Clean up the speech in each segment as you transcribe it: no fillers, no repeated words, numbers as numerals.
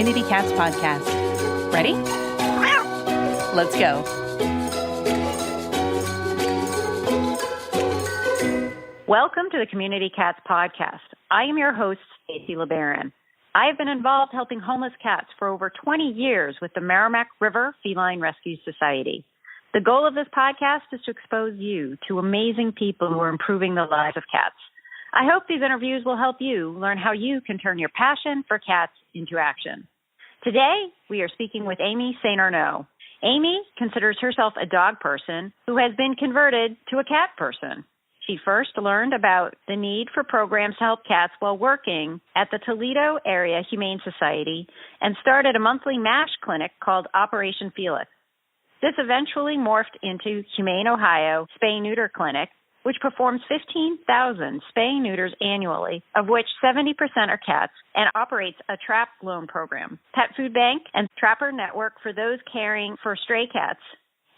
Community Cats podcast. Ready? Let's go. Welcome to the Community Cats podcast. I am your host, Stacey LeBaron. I have been involved helping homeless cats for over 20 years with the Merrimack River Feline Rescue Society. The goal of this podcast is to expose you to amazing people who are improving the lives of cats. I hope these interviews will help you learn how you can turn your passion for cats into action. Today, we are speaking with Aimee St Arnaud. Aimee considers herself a dog person who has been converted to a cat person. She first learned about the need for programs to help cats while working at the Toledo Area Humane Society and started a monthly MASH clinic called Operation Felix. This eventually morphed into Humane Ohio Spay-Neuter Clinic, which performs 15,000 spay-neuters annually, of which 70% are cats, and operates a trap loan program, pet food bank, and trapper network for those caring for stray cats.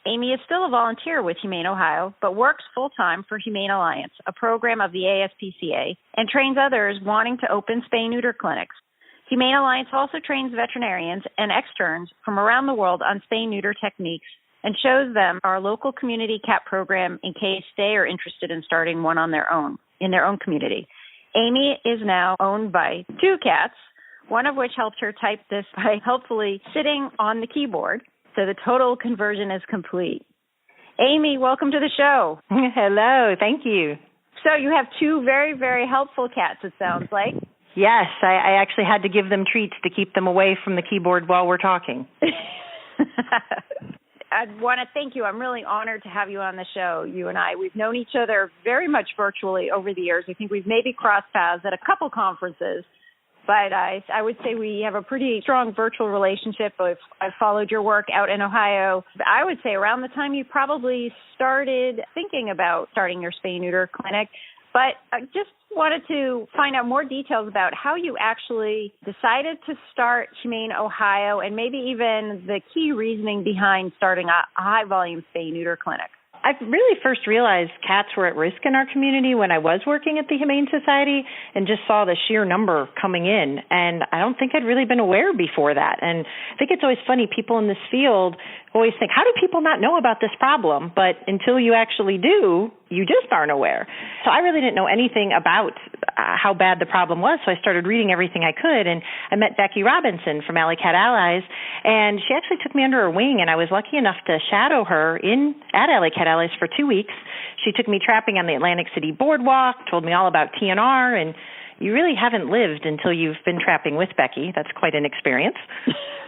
Aimee is still a volunteer with Humane Ohio, but works full-time for Humane Alliance, a program of the ASPCA, and trains others wanting to open spay-neuter clinics. Humane Alliance also trains veterinarians and externs from around the world on spay-neuter techniques and shows them our local community cat program in case they are interested in starting one on their own, in their own community. Aimee is now owned by 2 cats, one of which helped her type this by helpfully sitting on the keyboard. So the total conversion is complete. Aimee, welcome to the show. Hello, thank you. So you have 2 very, very helpful cats, it sounds like. Yes, I actually had to give them treats to keep them away from the keyboard while we're talking. I want to thank you. I'm really honored to have you on the show. You and I, we've known each other very much virtually over the years. I think we've maybe crossed paths at a couple conferences, but I would say we have a pretty strong virtual relationship. I've followed your work out in Ohio. I would say around the time you probably started thinking about starting your spay-neuter clinic, but I just wanted to find out more details about how you actually decided to start Humane Ohio and maybe even the key reasoning behind starting a high-volume spay-neuter clinic. I really first realized cats were at risk in our community when I was working at the Humane Society and just saw the sheer number coming in. And I don't think I'd really been aware before that. And I think it's always funny, people in this field always think, how do people not know about this problem? But until you actually do, you just aren't aware. So I really didn't know anything about how bad the problem was, so I started reading everything I could, and I met Becky Robinson from Alley Cat Allies, and she actually took me under her wing, and I was lucky enough to shadow her at Alley Cat Allies for 2 weeks. She took me trapping on the Atlantic City Boardwalk, told me all about TNR, and you really haven't lived until you've been trapping with Becky. That's quite an experience.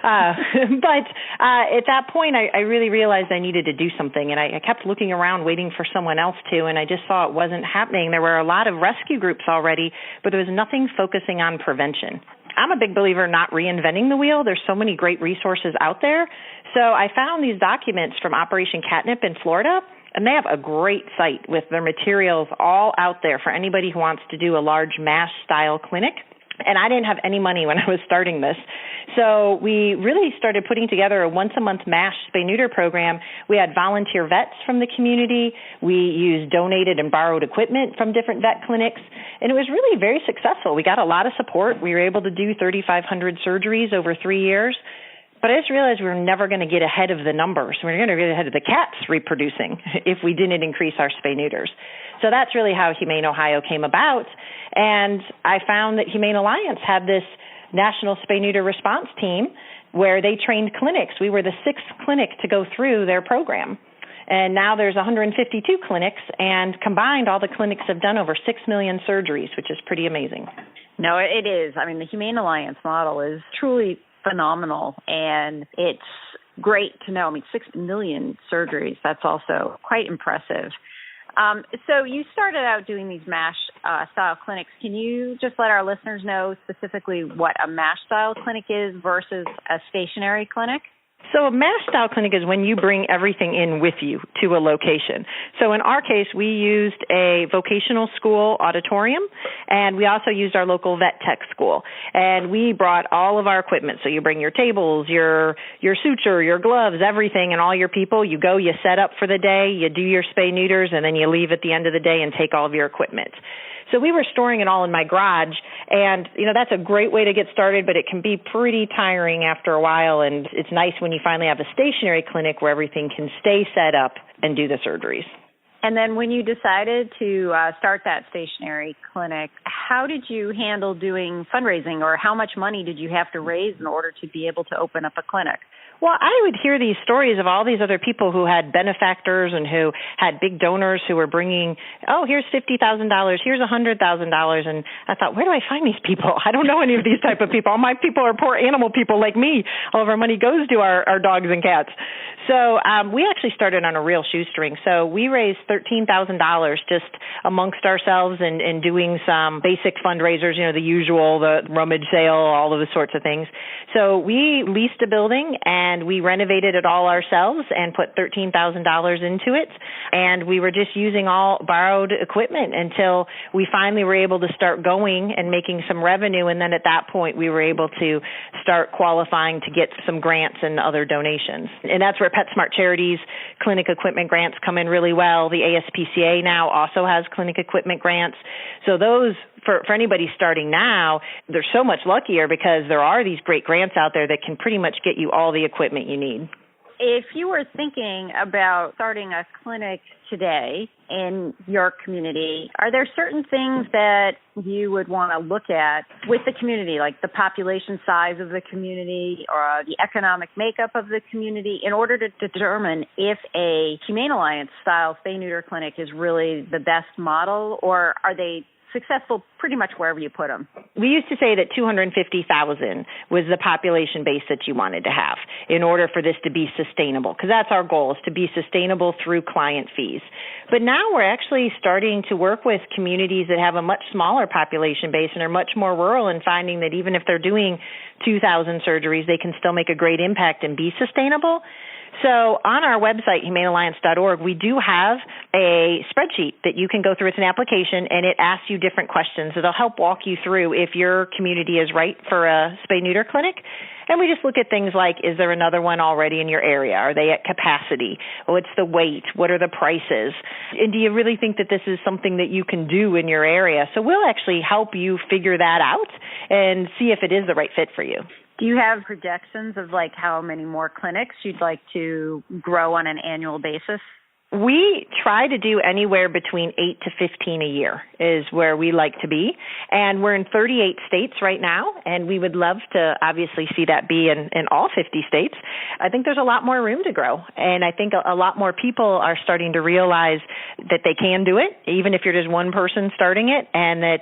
But at that point, I really realized I needed to do something, and I kept looking around waiting for someone else to, and I just saw it wasn't happening. There were a lot of rescue groups already, but there was nothing focusing on prevention. I'm a big believer in not reinventing the wheel. There's so many great resources out there. So I found these documents from Operation Catnip in Florida, and they have a great site with their materials all out there for anybody who wants to do a large MASH-style clinic. And I didn't have any money when I was starting this. So we really started putting together a once-a-month MASH spay-neuter program. We had volunteer vets from the community. We used donated and borrowed equipment from different vet clinics. And it was really very successful. We got a lot of support. We were able to do 3,500 surgeries over 3 years. But I just realized we were never going to get ahead of the numbers. We were going to get ahead of the cats reproducing if we didn't increase our spay-neuters. So that's really how Humane Ohio came about. And I found that Humane Alliance had this national spay-neuter response team where they trained clinics. We were the 6th clinic to go through their program. And now there's 152 clinics, and combined, all the clinics have done over 6 million surgeries, which is pretty amazing. No, it is. I mean, the Humane Alliance model is truly phenomenal, and it's great to know. I mean, 6 million surgeries, that's also quite impressive. So you started out doing these MASH-style clinics. Can you just let our listeners know specifically what a MASH-style clinic is versus a stationary clinic? So a MASH-style clinic is when you bring everything in with you to a location. So in our case, we used a vocational school auditorium, and we also used our local vet tech school. And we brought all of our equipment. So you bring your tables, your suture, your gloves, everything, and all your people. You go, you set up for the day, you do your spay-neuters, and then you leave at the end of the day and take all of your equipment. So we were storing it all in my garage, And, that's a great way to get started, but it can be pretty tiring after a while. And it's nice when you finally have a stationary clinic where everything can stay set up and do the surgeries. And then when you decided to start that stationary clinic, how did you handle doing fundraising, or how much money did you have to raise in order to be able to open up a clinic? Well, I would hear these stories of all these other people who had benefactors and who had big donors who were bringing, here's $50,000, here's $100,000. And I thought, where do I find these people? I don't know any of these type of people. All my people are poor animal people like me. All of our money goes to our dogs and cats. So we actually started on a real shoestring. So we raised $13,000 just amongst ourselves and doing some basic fundraisers, the usual, the rummage sale, all of the sorts of things. So we leased a building and we renovated it all ourselves and put $13,000 into it. And we were just using all borrowed equipment until we finally were able to start going and making some revenue. And then at that point, we were able to start qualifying to get some grants and other donations. And that's where PetSmart Charities clinic equipment grants come in really well. The ASPCA now also has clinic equipment grants. So those, for anybody starting now, they're so much luckier because there are these great grants out there that can pretty much get you all the equipment you need. If you were thinking about starting a clinic today in your community, are there certain things that you would want to look at with the community, like the population size of the community or the economic makeup of the community, in order to determine if a Humane Alliance style spay-neuter clinic is really the best model, or are they successful pretty much wherever you put them? We used to say that 250,000 was the population base that you wanted to have in order for this to be sustainable, because that's our goal, is to be sustainable through client fees. But now we're actually starting to work with communities that have a much smaller population base and are much more rural, and finding that even if they're doing 2,000 surgeries, they can still make a great impact and be sustainable. So on our website, humanealliance.org, we do have a spreadsheet that you can go through. It's an application, and it asks you different questions. It'll help walk you through if your community is right for a spay-neuter clinic. And we just look at things like, is there another one already in your area? Are they at capacity? What's the weight? What are the prices? And do you really think that this is something that you can do in your area? So we'll actually help you figure that out and see if it is the right fit for you. Do you have projections of how many more clinics you'd like to grow on an annual basis? We try to do anywhere between 8 to 15 a year is where we like to be. And we're in 38 states right now, and we would love to obviously see that be in all 50 states. I think there's a lot more room to grow. And I think a lot more people are starting to realize that they can do it, even if you're just one person starting it, and that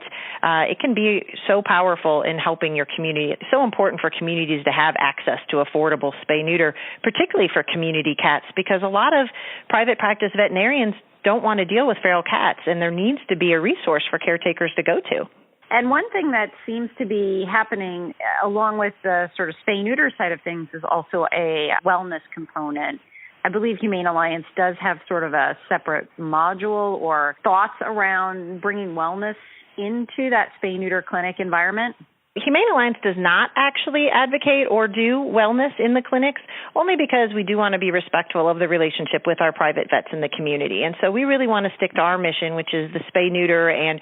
it can be so powerful in helping your community. It's so important for communities to have access to affordable spay-neuter, particularly for community cats, because a lot of private practice veterinarians don't want to deal with feral cats, and there needs to be a resource for caretakers to go to. And one thing that seems to be happening along with the sort of spay-neuter side of things is also a wellness component. I believe Humane Alliance does have sort of a separate module or thoughts around bringing wellness into that spay-neuter clinic environment. Humane Alliance does not actually advocate or do wellness in the clinics, only because we do want to be respectful of the relationship with our private vets in the community. And so we really want to stick to our mission, which is the spay-neuter and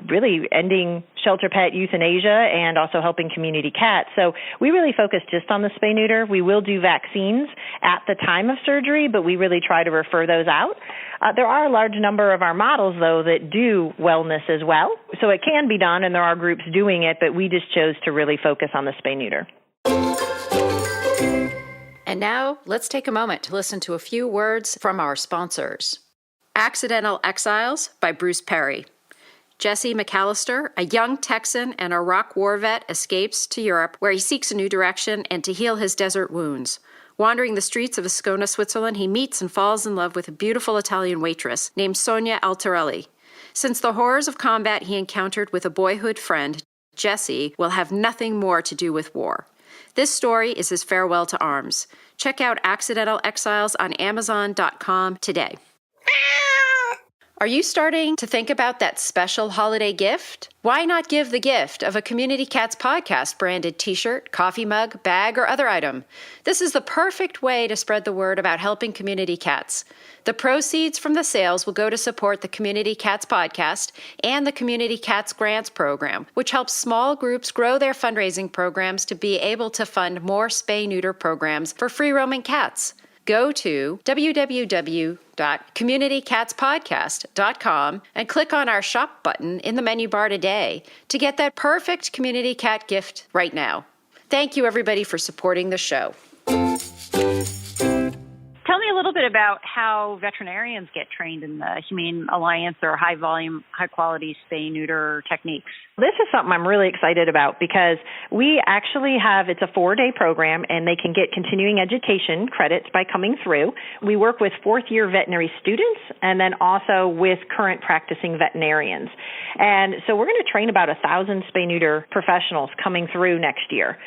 really ending shelter pet euthanasia and also helping community cats. So we really focus just on the spay-neuter. We will do vaccines at the time of surgery, but we really try to refer those out. There are a large number of our models, though, that do wellness as well. So it can be done, and there are groups doing it, but we just chose to really focus on the spay-neuter. And now, let's take a moment to listen to a few words from our sponsors. Accidental Exiles by Bruce Perry. Jesse McAllister, a young Texan and Iraq war vet, escapes to Europe, where he seeks a new direction and to heal his desert wounds. Wandering the streets of Ascona, Switzerland, he meets and falls in love with a beautiful Italian waitress named Sonia Altarelli. Since the horrors of combat he encountered with a boyhood friend, Jesse will have nothing more to do with war. This story is his farewell to arms. Check out Accidental Exiles on Amazon.com today. Are you starting to think about that special holiday gift? Why not give the gift of a Community Cats Podcast branded t-shirt, coffee mug, bag, or other item? This is the perfect way to spread the word about helping community cats. The proceeds from the sales will go to support the Community Cats Podcast and the Community Cats Grants Program, which helps small groups grow their fundraising programs to be able to fund more spay-neuter programs for free-roaming cats. Go to www.communitycatspodcast.com and click on our shop button in the menu bar today to get that perfect community cat gift right now. Thank you, everybody, for supporting the show. Tell me a little bit about how veterinarians get trained in the Humane Alliance or high-volume, high-quality spay-neuter techniques. This is something I'm really excited about because we actually have, it's a 4-day program, and they can get continuing education credits by coming through. We work with fourth-year veterinary students and then also with current practicing veterinarians. And so we're going to train about 1,000 spay-neuter professionals coming through next year.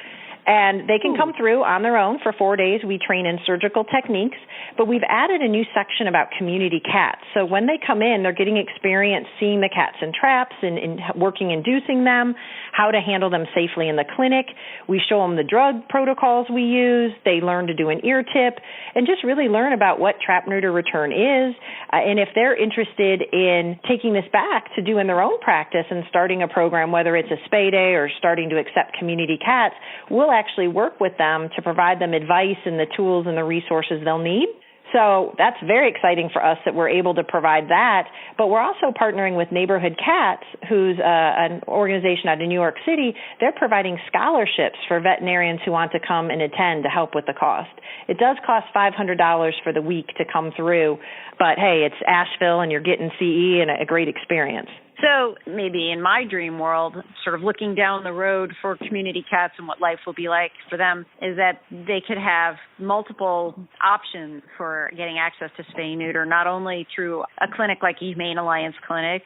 And they can come through on their own for 4 days. We train in surgical techniques, but we've added a new section about community cats. So when they come in, they're getting experience seeing the cats in traps and working inducing them, how to handle them safely in the clinic. We show them the drug protocols we use. They learn to do an ear tip and just really learn about what trap neuter return is. And if they're interested in taking this back to do in their own practice and starting a program, whether it's a spay day or starting to accept community cats, we'll actually work with them to provide them advice and the tools and the resources they'll need. So that's very exciting for us that we're able to provide that. But we're also partnering with Neighborhood Cats, who's an organization out of New York City. They're providing scholarships for veterinarians who want to come and attend to help with the cost. It does cost $500 for the week to come through, but hey, it's Asheville and you're getting CE and a great experience. So maybe in my dream world, sort of looking down the road for community cats and what life will be like for them is that they could have multiple options for getting access to spay and neuter, not only through a clinic like Humane Alliance Clinic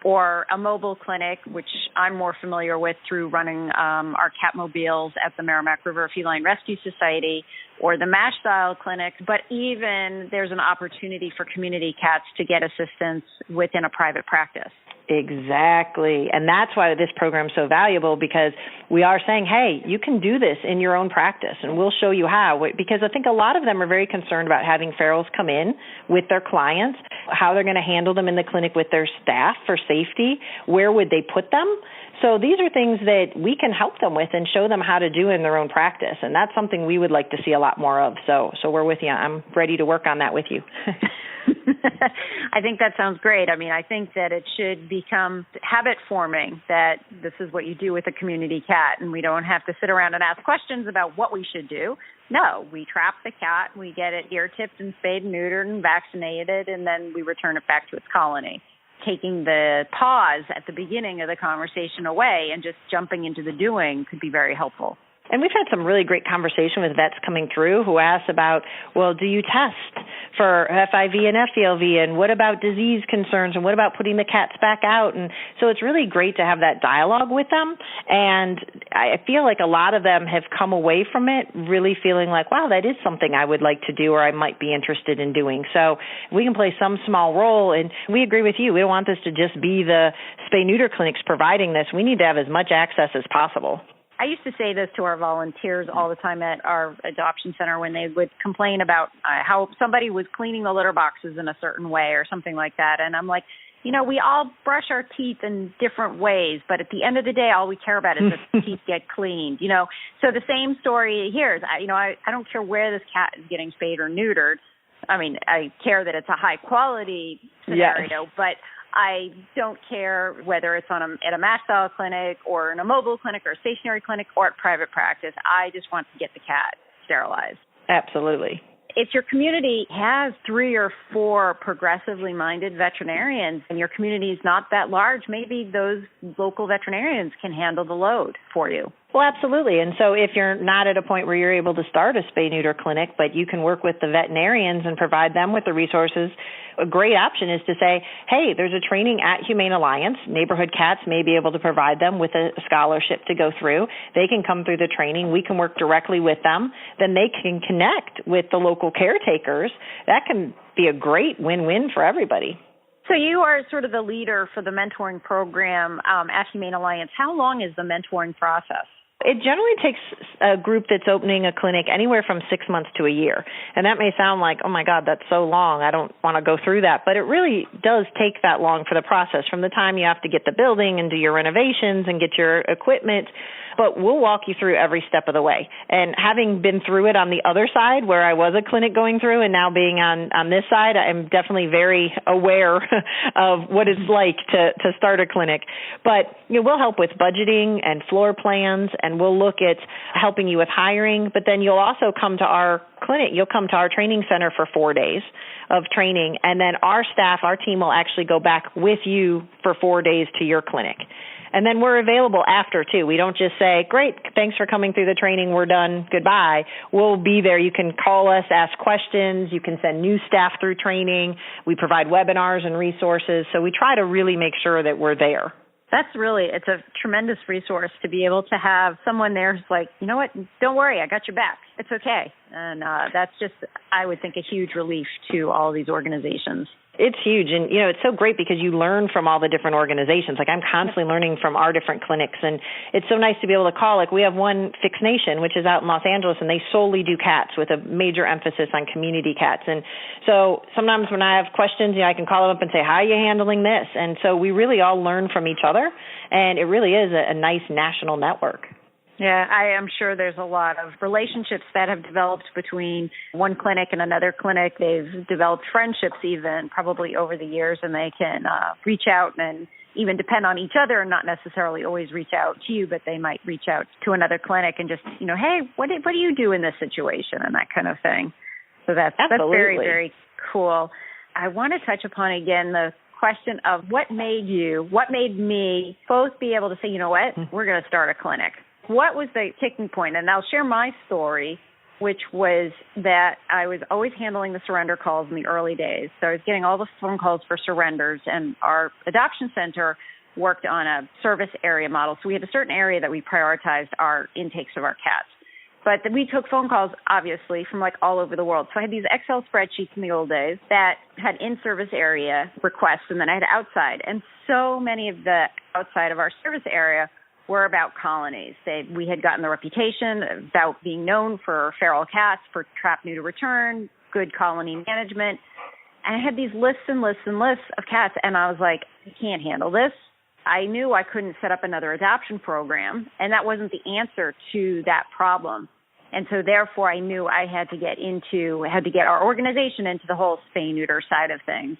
or a mobile clinic, which I'm more familiar with through running our cat mobiles at the Merrimack River Feline Rescue Society, or the MASH style clinic, but even there's an opportunity for community cats to get assistance within a private practice. Exactly. And that's why this program is so valuable, because we are saying, hey, you can do this in your own practice, and we'll show you how. Because I think a lot of them are very concerned about having ferals come in with their clients, how they're going to handle them in the clinic with their staff for safety, where would they put them? So these are things that we can help them with and show them how to do in their own practice. And that's something we would like to see a lot more of. So we're with you. I'm ready to work on that with you. I think that sounds great. I mean, I think that it should become habit forming that this is what you do with a community cat, and we don't have to sit around and ask questions about what we should do. No, we trap the cat, we get it ear tipped and spayed and neutered and vaccinated, and then we return it back to its colony. Taking the pause at the beginning of the conversation away and just jumping into the doing could be very helpful. And we've had some really great conversation with vets coming through who ask about, well, do you test for FIV and FELV, and what about disease concerns, and what about putting the cats back out? And so it's really great to have that dialogue with them. And I feel like a lot of them have come away from it really feeling like, wow, that is something I would like to do or I might be interested in doing. So we can play some small role, and we agree with you. We don't want this to just be the spay-neuter clinics providing this. We need to have as much access as possible. I used to say this to our volunteers all the time at our adoption center when they would complain about how somebody was cleaning the litter boxes in a certain way or something like that. And I'm like, you know, we all brush our teeth in different ways, but at the end of the day, all we care about is that the teeth get cleaned, you know. So the same story here is, you know, I don't care where this cat is getting spayed or neutered. I mean, I care that it's a high quality scenario, yes. But I don't care whether it's at a MASH style clinic or in a mobile clinic or a stationary clinic or at private practice. I just want to get the cat sterilized. Absolutely. If your community has 3 or 4 progressively minded veterinarians and your community is not that large, maybe those local veterinarians can handle the load for you. Well, absolutely. And so if you're not at a point where you're able to start a spay-neuter clinic, but you can work with the veterinarians and provide them with the resources, a great option is to say, hey, there's a training at Humane Alliance. Neighborhood Cats may be able to provide them with a scholarship to go through. They can come through the training. We can work directly with them. Then they can connect with the local caretakers. That can be a great win-win for everybody. So you are sort of the leader for the mentoring program at Humane Alliance. How long is the mentoring process? It generally takes a group that's opening a clinic anywhere from 6 months to a year. And that may sound like, oh my God, that's so long. I don't want to go through that. But it really does take that long for the process, from the time you have to get the building and do your renovations and get your equipment. But we'll walk you through every step of the way. And having been through it on the other side, where I was a clinic going through, and now being on this side, I'm definitely very aware of what it's like to start a clinic. But we'll help with budgeting and floor plans, and we'll look at helping you with hiring. But then you'll also come to our clinic. You'll come to our training center for 4 days of training, and then our staff, our team will actually go back with you for 4 days to your clinic. And then we're available after, too. We don't just say, great, thanks for coming through the training, we're done, goodbye. We'll be there. You can call us, ask questions. You can send new staff through training. We provide webinars and resources. So we try to really make sure that we're there. It's a tremendous resource to be able to have someone there who's like, you know what, don't worry, I got your back. It's okay. And that's just, I would think, a huge relief to all these organizations. It's huge. And, it's so great because you learn from all the different organizations. Like, I'm constantly learning from our different clinics. And it's so nice to be able to call. Like, we have one, Fix Nation, which is out in Los Angeles, and they solely do cats with a major emphasis on community cats. And so sometimes when I have questions, I can call them up and say, how are you handling this? And so we really all learn from each other. And it really is a nice national network. Yeah, I am sure there's a lot of relationships that have developed between one clinic and another clinic. They've developed friendships even probably over the years, and they can reach out and even depend on each other and not necessarily always reach out to you, but they might reach out to another clinic and just, hey, what do you do in this situation, and that kind of thing. So that's very, very cool. I want to touch upon again the question of what made me both be able to say, you know what, we're going to start a clinic. What was the tipping point? And I'll share my story, which was that I was always handling the surrender calls in the early days. So I was getting all the phone calls for surrenders, and our adoption center worked on a service area model. So we had a certain area that we prioritized our intakes of our cats. But we took phone calls, obviously, from all over the world. So I had these Excel spreadsheets in the old days that had in-service area requests, and then I had outside. And so many of the outside of our service area were about colonies. We had gotten the reputation about being known for feral cats, for trap, neuter, return, good colony management. And I had these lists and lists and lists of cats, and I was like, I can't handle this. I knew I couldn't set up another adoption program, and that wasn't the answer to that problem. And so therefore I knew I had to get our organization into the whole spay-neuter side of things.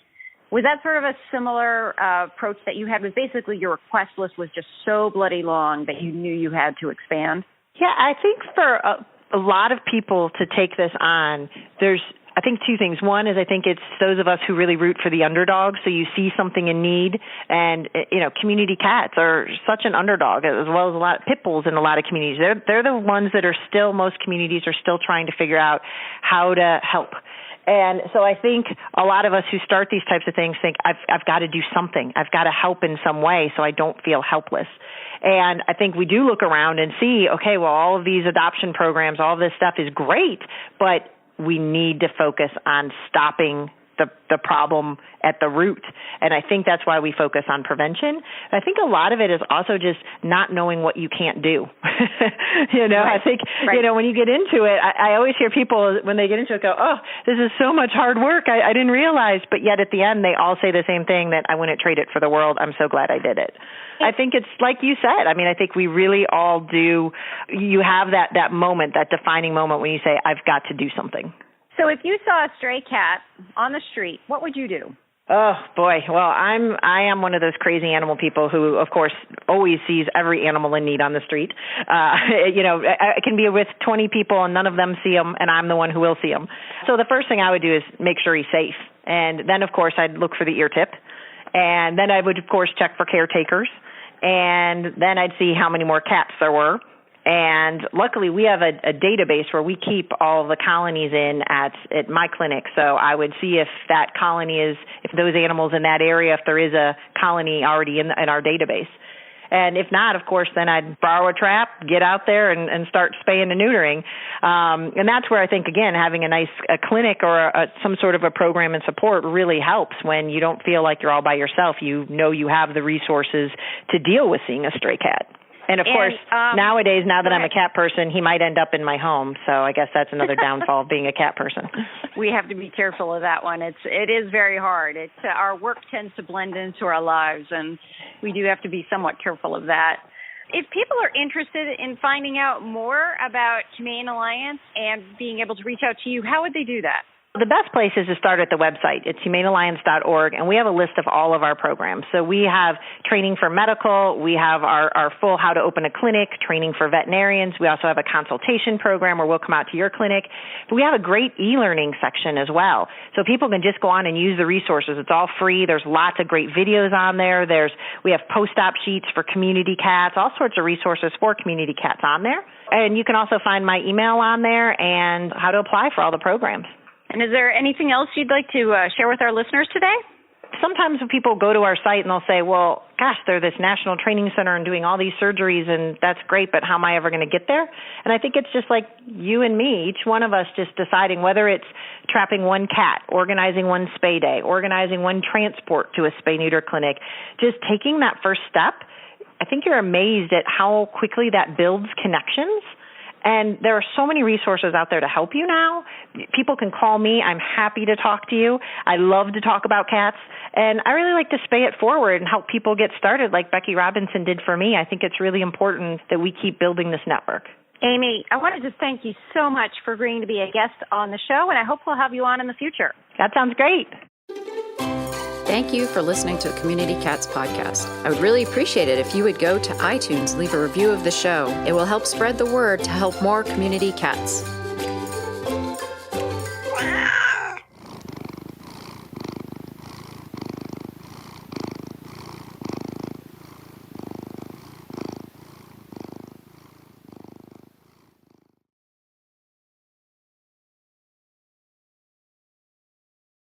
Was that sort of a similar approach that you had? Was basically your request list was just so bloody long that you knew you had to expand? Yeah, I think for a lot of people to take this on, there's I think two things. One is I think it's those of us who really root for the underdog. So you see something in need, and community cats are such an underdog, as well as a lot of pit bulls in a lot of communities. They're the ones that most communities are still trying to figure out how to help. And so I think a lot of us who start these types of things think, I've got to do something. I've got to help in some way so I don't feel helpless. And I think we do look around and see, okay, well, all of these adoption programs, all of this stuff is great, but we need to focus on stopping the problem at the root. And I think that's why we focus on prevention. I think a lot of it is also just not knowing what you can't do. Right. I think, when you get into it, I always hear people when they get into it go, oh, this is so much hard work. I didn't realize. But yet at the end, they all say the same thing, that I wouldn't trade it for the world. I'm so glad I did it. I think it's like you said. I mean, I think we really all do. You have that moment, that defining moment when you say, I've got to do something. So if you saw a stray cat on the street, what would you do? Oh, boy. Well, I am one of those crazy animal people who, of course, always sees every animal in need on the street. I can be with 20 people and none of them see them, and I'm the one who will see them. So the first thing I would do is make sure he's safe. And then, of course, I'd look for the ear tip. And then I would, of course, check for caretakers. And then I'd see how many more cats there were. And luckily, we have a database where we keep all the colonies in at my clinic. So I would see if that colony if those animals in that area, if there is a colony already in our database. And if not, of course, then I'd borrow a trap, get out there and start spaying and neutering. And that's where I think, again, having a clinic or some sort of a program and support really helps when you don't feel like you're all by yourself. You know you have the resources to deal with seeing a stray cat. And, of course, nowadays, now that I'm a cat person, he might end up in my home. So I guess that's another downfall of being a cat person. We have to be careful of that one. It is very hard. Our work tends to blend into our lives, and we do have to be somewhat careful of that. If people are interested in finding out more about Humane Alliance and being able to reach out to you, how would they do that? The best place is to start at the website. It's humanealliance.org, and we have a list of all of our programs. So we have training for medical. We have our full how to open a clinic, training for veterinarians. We also have a consultation program where we'll come out to your clinic. But we have a great e-learning section as well. So people can just go on and use the resources. It's all free. There's lots of great videos on there. We have post-op sheets for community cats, all sorts of resources for community cats on there. And you can also find my email on there and how to apply for all the programs. And is there anything else you'd like to share with our listeners today? Sometimes when people go to our site and they'll say, well, gosh, they're this national training center and doing all these surgeries, and that's great, but how am I ever going to get there? And I think it's just like you and me, each one of us just deciding whether it's trapping one cat, organizing one spay day, organizing one transport to a spay-neuter clinic, just taking that first step. I think you're amazed at how quickly that builds connections. And there are so many resources out there to help you now. People can call me. I'm happy to talk to you. I love to talk about cats. And I really like to spay it forward and help people get started like Becky Robinson did for me. I think it's really important that we keep building this network. Aimee, I wanted to thank you so much for agreeing to be a guest on the show, and I hope we'll have you on in the future. That sounds great. Thank you for listening to the Community Cats podcast. I would really appreciate it if you would go to iTunes and leave a review of the show. It will help spread the word to help more community cats.